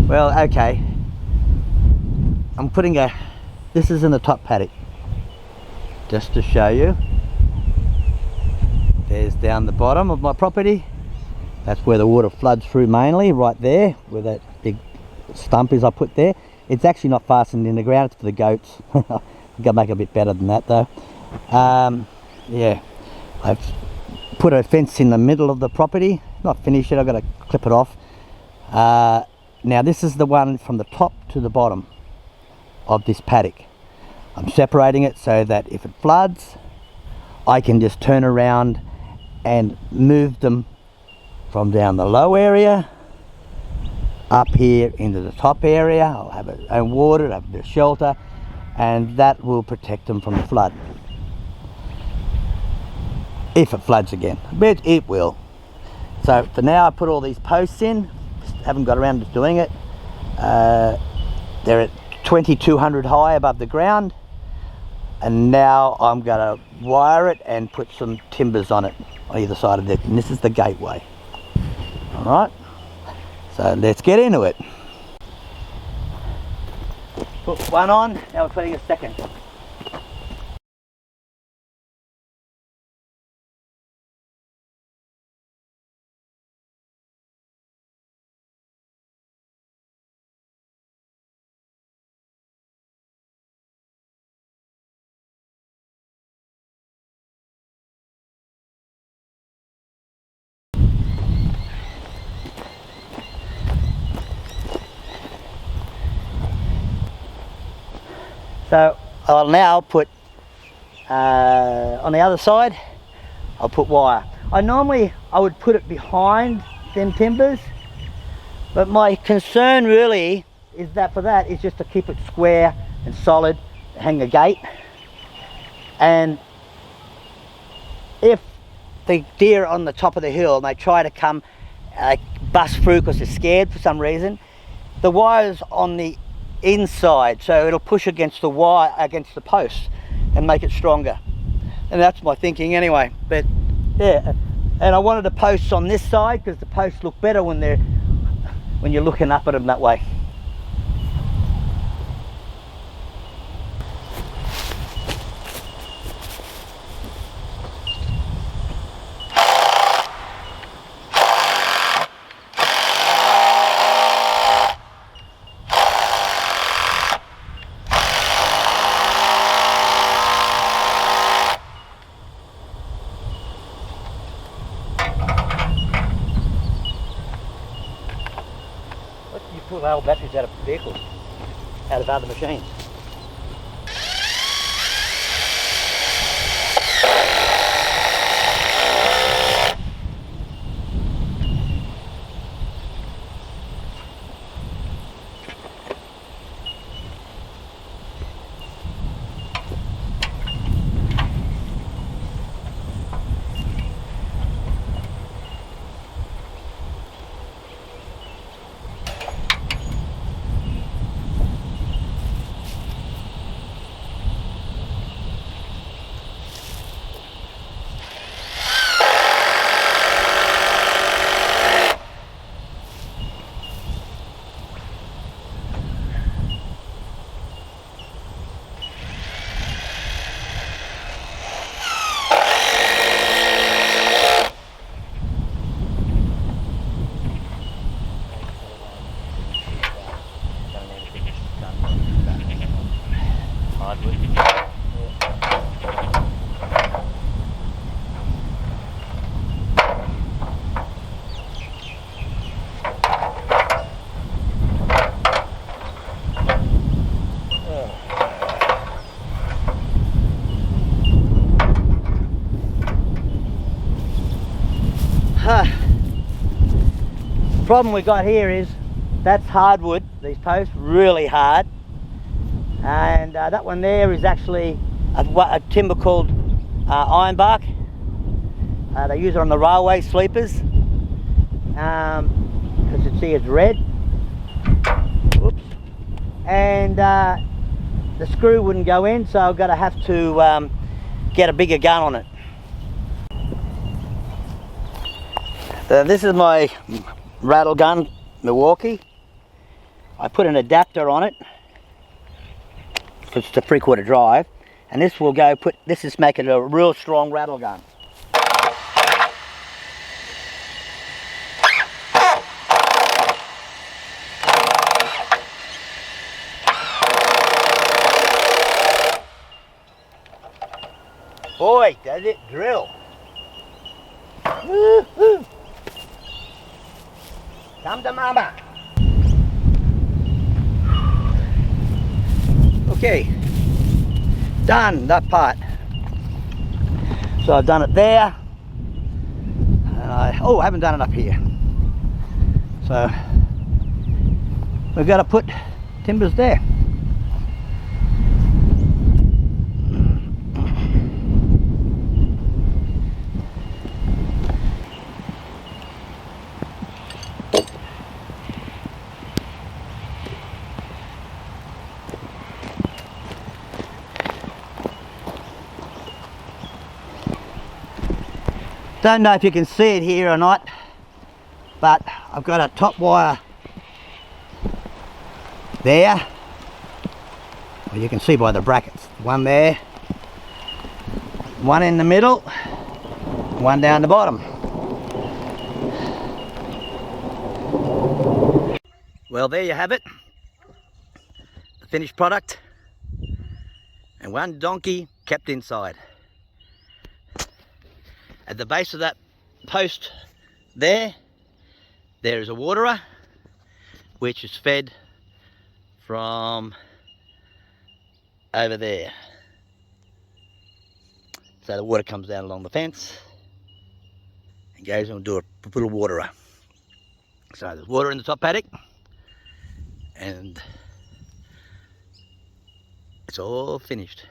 Well, okay. I'm putting this is in the top paddock. Just to show you. There's down the bottom of my property. That's where the water floods through mainly, right there, where that big stump is I put there. It's actually not fastened in the ground, it's for the goats. I've got to make it a bit better than that though. Yeah, I've put a fence in the middle of the property. Not finished it, I've got to clip it off. Now this is the one from the top to the bottom of this paddock. I'm separating it so that if it floods, I can just turn around and move them from down the low area up here into the top area. I'll have it own water, I'll have a bit of shelter, and that will protect them from the flood. If it floods again, but it will. So for now I put all these posts in, just haven't got around to doing it. They're at 2200 high above the ground, and now I'm going to wire it and put some timbers on it on either side of it, and this is the gateway. Alright, so let's get into it. Put one on, now we're putting a second. So I'll now put, on the other side, I'll put wire. I would put it behind them timbers, but my concern really is that for that is just to keep it square and solid, hang a gate. And if the deer on the top of the hill, they try to come, bust through because they're scared for some reason, the wire's on the inside, so it'll push against the wire, against the post, and make it stronger. And that's my thinking anyway. But yeah, and I wanted the posts on this side because the posts look better when you're looking up at them that way. Pull the whole batteries out of vehicles, out of other machines. The problem we got here is that's hardwood, these posts, really hard, and that one there is actually a timber called ironbark. They use it on the railway sleepers because you see it's red. Oops. And the screw wouldn't go in, so I've got to have to get a bigger gun on it. This is my rattle gun, Milwaukee, I put an adapter on it because it's a 3/4 drive, and this will go this is making a real strong rattle gun. Boy, does it drill. Woo-hoo. Come to mama. Okay, done that part. So I've done it there, and I haven't done it up here. So we've got to put timbers there. Don't know if you can see it here or not, but I've got a top wire there. Well, you can see by the brackets. One there, one in the middle, one down the bottom. Well, there you have it. The finished product. And one donkey kept inside. At the base of that post there is a waterer which is fed from over there. So the water comes down along the fence and goes into a little waterer. So there's water in the top paddock, and it's all finished.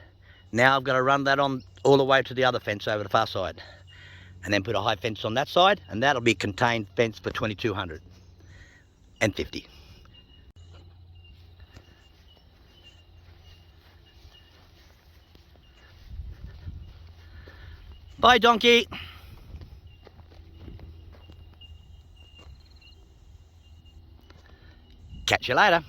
Now I've got to run that on all the way to the other fence over the far side, and then put a high fence on that side, and that'll be contained fence for 2,250. Bye, donkey. Catch you later.